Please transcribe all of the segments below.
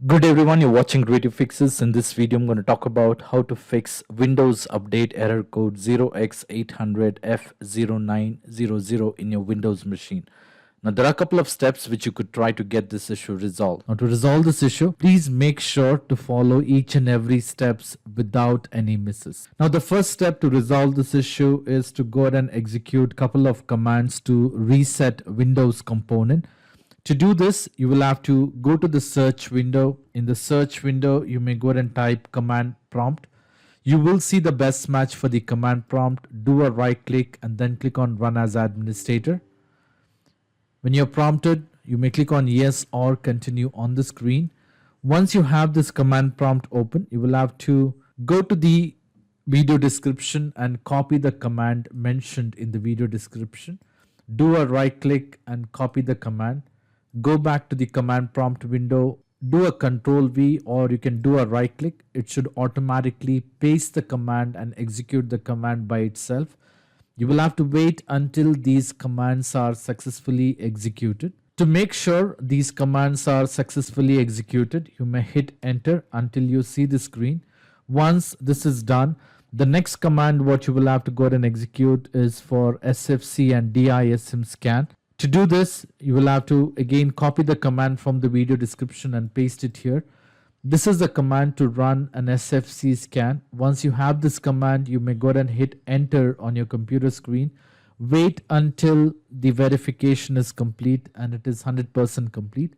Good everyone, you're watching Creative Fixes. In this video, I'm going to talk about how to fix Windows Update error code 0x800f0900 in your Windows machine. Now, there are a couple of steps which you could try to get this issue resolved. Now, to resolve this issue, please make sure to follow each and every steps without any misses. Now, the first step to resolve this issue is to go ahead and execute a couple of commands to reset Windows component. To do this, you will have to go to the search window. In the search window, you may go ahead and type command prompt. You will see the best match for the command prompt. Do a right click and then click on run as administrator. When you're prompted, you may click on yes or continue on the screen. Once you have this command prompt open, you will have to go to the video description and copy the command mentioned in the video description. Do a right click and copy the command. Go back to the command prompt window, do a control V, or you can do a right click. It should automatically paste the command and execute the command by itself. You will have to wait until these commands are successfully executed. To make sure these commands are successfully executed, you may hit enter until you see the screen. Once this is done, the next command what you will have to go ahead and execute is for SFC and DISM scan. To do this, you will have to again copy the command from the video description and paste it here. This is the command to run an SFC scan. Once you have this command, you may go ahead and hit enter on your computer screen. Wait until the verification is complete and it is 100% complete.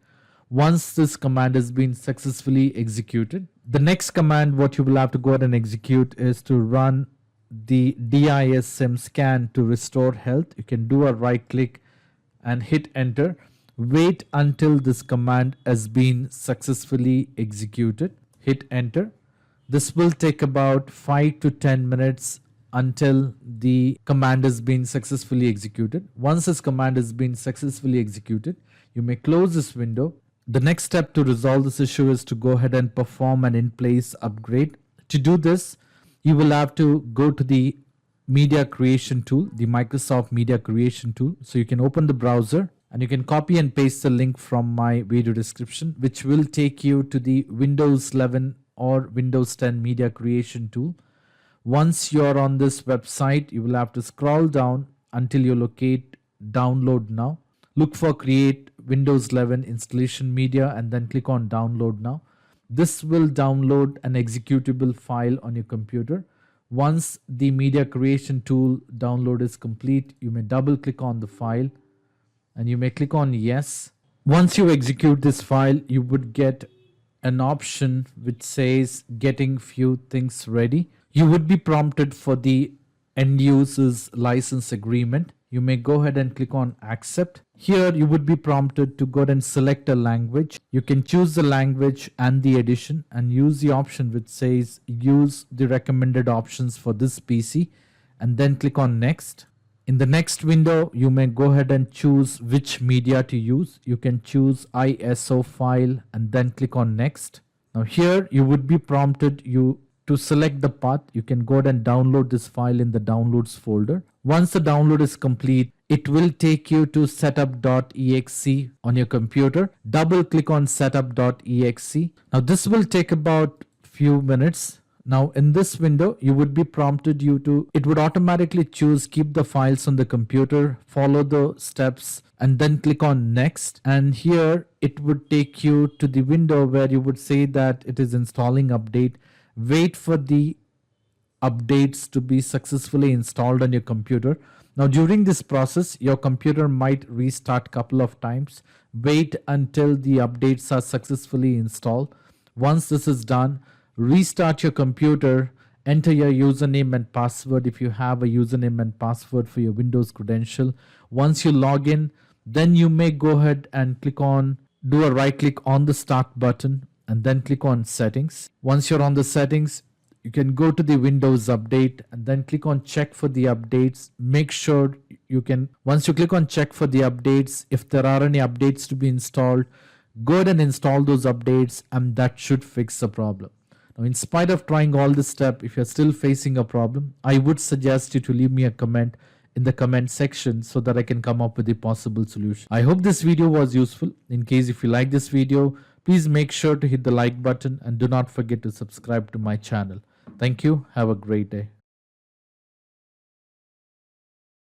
Once this command has been successfully executed, the next command what you will have to go ahead and execute is to run the DISM scan to restore health. You can do a right click and hit enter. Wait until this command has been successfully executed. Hit enter. This will take about 5 to 10 minutes until the command has been successfully executed. Once this command has been successfully executed, you may close this window. The next step to resolve this issue is to go ahead and perform an in-place upgrade. To do this, you will have to go to the media creation tool, the Microsoft media creation tool. So you can open the browser and you can copy and paste the link from my video description, which will take you to the Windows 11 or Windows 10 media creation tool. Once you're on this website, you will have to scroll down until you locate download now. Look for create Windows 11 installation media and then click on download now. This will download an executable file on your computer. Once the media creation tool download is complete, you may double click on the file and you may click on yes. Once you execute this file, you would get an option which says getting few things ready. You would be prompted for the end user's license agreement. You may go ahead and click on accept. Here you would be prompted to go ahead and select a language. You can choose the language and the edition and use the option which says use the recommended options for this PC and then click on next. In the next window, you may go ahead and choose which media to use. You can choose ISO file and then click on next. Now here you would be prompted to select the path. You can go ahead and download this file in the downloads folder. Once the download is complete, it will take you to setup.exe on your computer. Double click on setup.exe. Now this will take about few minutes. Now in this window, you would be prompted it would automatically choose keep the files on the computer, follow the steps and then click on next. And here it would take you to the window where you would say that it is installing update. Wait for the updates to be successfully installed on your computer. Now during this process, your computer might restart a couple of times. Wait until the updates are successfully installed. Once this is done, restart your computer, enter your username and password if you have a username and password for your Windows credential. Once you log in, then you may go ahead and do a right click on the start button and then click on settings. Once you're on the settings, you can go to the Windows update and then click on check for the updates. Make sure once you click on check for the updates, if there are any updates to be installed, go ahead and install those updates and that should fix the problem. Now, in spite of trying all this step, if you're still facing a problem, I would suggest you to leave me a comment in the comment section so that I can come up with a possible solution. I hope this video was useful. In case if you like this video, Please make sure to hit the like button and do not forget to subscribe to my channel. Thank you. Have a great day.